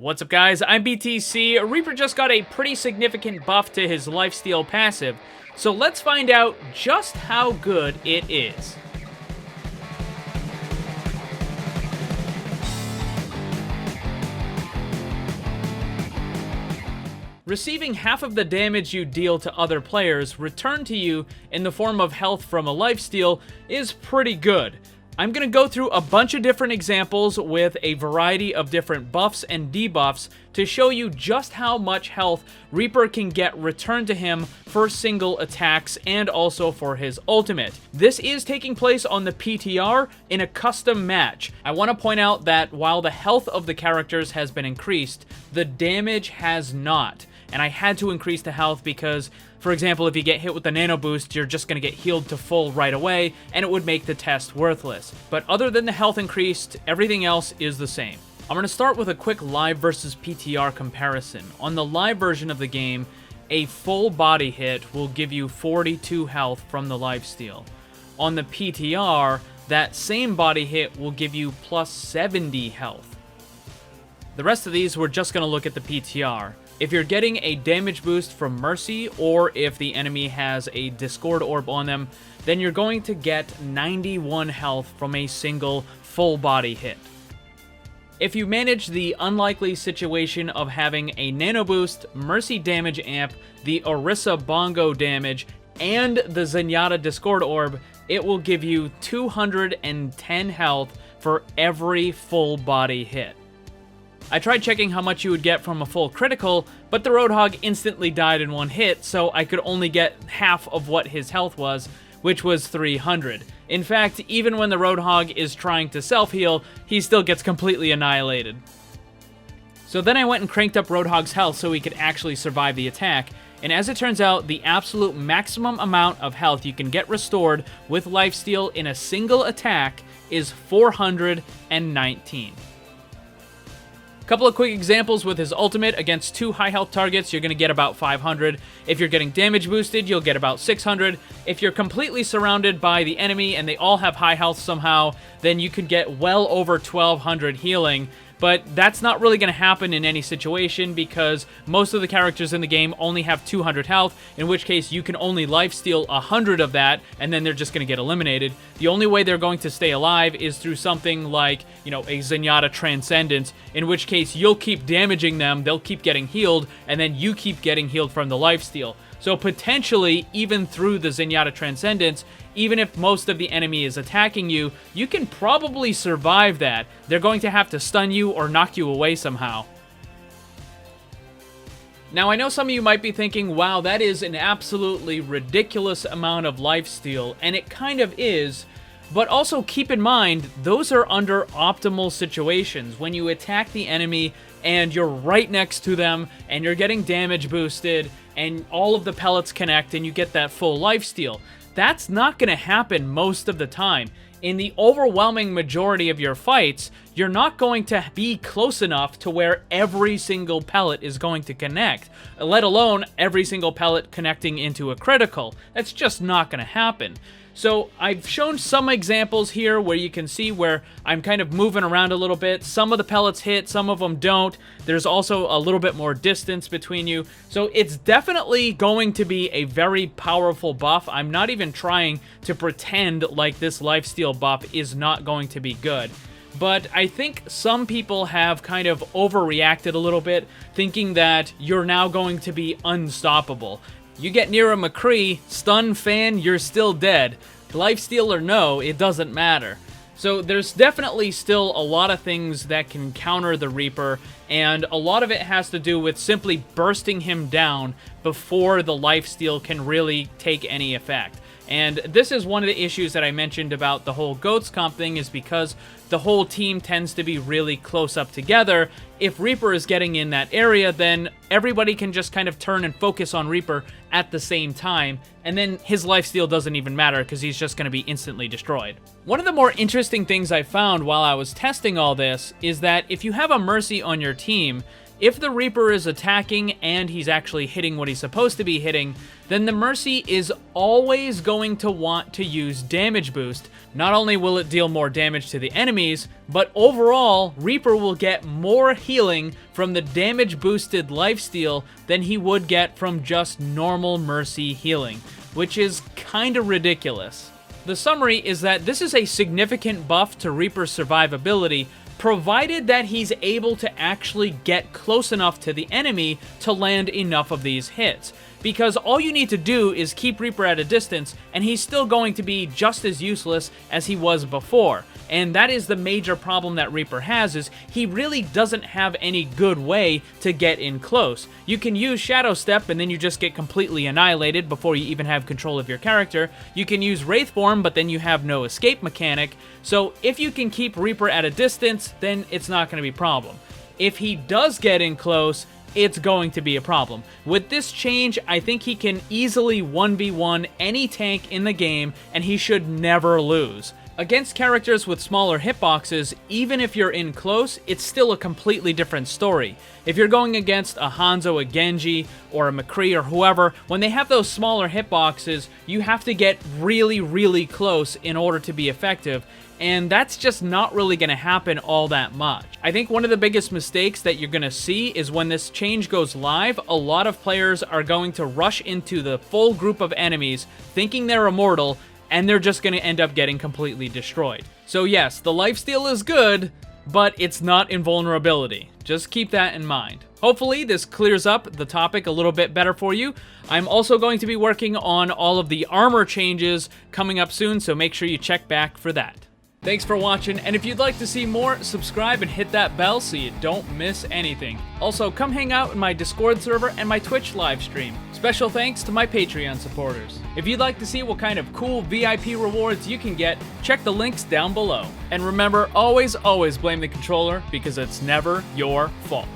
What's up guys, I'm BTC. Reaper just got a pretty significant buff to his Lifesteal passive, so let's find out just how good it is. Receiving half of the damage you deal to other players returned to you in the form of health from a Lifesteal is pretty good. I'm going to go through a bunch of different examples with a variety of different buffs and debuffs to show you just how much health Reaper can get returned to him for single attacks and also for his ultimate. This is taking place on the PTR in a custom match. I want to point out that while the health of the characters has been increased, the damage has not. And I had to increase the health because, for example, if you get hit with the nano boost, you're just going to get healed to full right away, and it would make the test worthless. But other than the health increased, everything else is the same. I'm going to start with a quick live versus PTR comparison. On the live version of the game, a full body hit will give you 42 health from the lifesteal. On the PTR, that same body hit will give you plus 70 health. The rest of these, we're just going to look at the PTR. If you're getting a damage boost from Mercy, or if the enemy has a Discord Orb on them, then you're going to get 91 health from a single full body hit. If you manage the unlikely situation of having a Nano Boost, Mercy damage amp, the Orisa Bongo damage, and the Zenyatta Discord Orb, it will give you 210 health for every full body hit. I tried checking how much you would get from a full critical, but the Roadhog instantly died in one hit, so I could only get half of what his health was, which was 300. In fact, even when the Roadhog is trying to self-heal, he still gets completely annihilated. So then I went and cranked up Roadhog's health so he could actually survive the attack, and as it turns out, the absolute maximum amount of health you can get restored with Lifesteal in a single attack is 419. Couple of quick examples with his ultimate. Against two high health targets, you're going to get about 500. If you're getting damage boosted, you'll get about 600. If you're completely surrounded by the enemy and they all have high health somehow, then you could get well over 1200 healing. But that's not really going to happen in any situation because most of the characters in the game only have 200 health, in which case you can only lifesteal 100 of that, and then they're just going to get eliminated. The only way they're going to stay alive is through something like, a Zenyatta Transcendence, in which case you'll keep damaging them, they'll keep getting healed, and then you keep getting healed from the lifesteal. So potentially, even through the Zenyatta Transcendence, even if most of the enemy is attacking you, you can probably survive that. They're going to have to stun you or knock you away somehow. Now, I know some of you might be thinking, wow, that is an absolutely ridiculous amount of lifesteal, and it kind of is, but also keep in mind, those are under optimal situations. When you attack the enemy and you're right next to them and you're getting damage boosted and all of the pellets connect and you get that full lifesteal. That's not going to happen most of the time. In the overwhelming majority of your fights, you're not going to be close enough to where every single pellet is going to connect, let alone every single pellet connecting into a critical. That's just not going to happen. So I've shown some examples here where you can see where I'm kind of moving around a little bit. Some of the pellets hit, some of them don't. There's also a little bit more distance between you. So it's definitely going to be a very powerful buff. I'm not even trying to pretend like this lifesteal buff is not going to be good. But I think some people have kind of overreacted a little bit, thinking that you're now going to be unstoppable. You get near a McCree, stun fan, you're still dead. Lifesteal or no, it doesn't matter. So there's definitely still a lot of things that can counter the Reaper, and a lot of it has to do with simply bursting him down before the lifesteal can really take any effect. And this is one of the issues that I mentioned about the whole GOATS comp thing, is because the whole team tends to be really close up together. If Reaper is getting in that area, then everybody can just kind of turn and focus on Reaper at the same time, and then his lifesteal doesn't even matter because he's just going to be instantly destroyed. One of the more interesting things I found while I was testing all this is that if you have a Mercy on your team, If the Reaper is attacking and he's actually hitting what he's supposed to be hitting, then the Mercy is always going to want to use damage boost. Not only will it deal more damage to the enemies, but overall, Reaper will get more healing from the damage boosted lifesteal than he would get from just normal Mercy healing, which is kinda ridiculous. The summary is that this is a significant buff to Reaper's survivability, provided that he's able to actually get close enough to the enemy to land enough of these hits. Because all you need to do is keep Reaper at a distance, and he's still going to be just as useless as he was before. And that is the major problem that Reaper has, is he really doesn't have any good way to get in close. You can use Shadow Step and then you just get completely annihilated before you even have control of your character. You can use Wraith Form, but then you have no escape mechanic. So if you can keep Reaper at a distance, then it's not going to be a problem. If he does get in close, it's going to be a problem. With this change, I think he can easily 1v1 any tank in the game, and he should never lose. Against characters with smaller hitboxes, even if you're in close, it's still a completely different story. If you're going against a Hanzo, a Genji, or a McCree, or whoever, when they have those smaller hitboxes, you have to get really, really close in order to be effective, and that's just not really going to happen all that much. I think one of the biggest mistakes that you're going to see is when this change goes live, a lot of players are going to rush into the full group of enemies thinking they're immortal, and they're just going to end up getting completely destroyed. So yes, the lifesteal is good, but it's not invulnerability. Just keep that in mind. Hopefully this clears up the topic a little bit better for you. I'm also going to be working on all of the armor changes coming up soon, so make sure you check back for that. Thanks for watching, and if you'd like to see more, subscribe and hit that bell so you don't miss anything. Also, come hang out in my Discord server and my Twitch live stream. Special thanks to my Patreon supporters. If you'd like to see what kind of cool VIP rewards you can get, check the links down below. And remember, always blame the controller, because it's never your fault.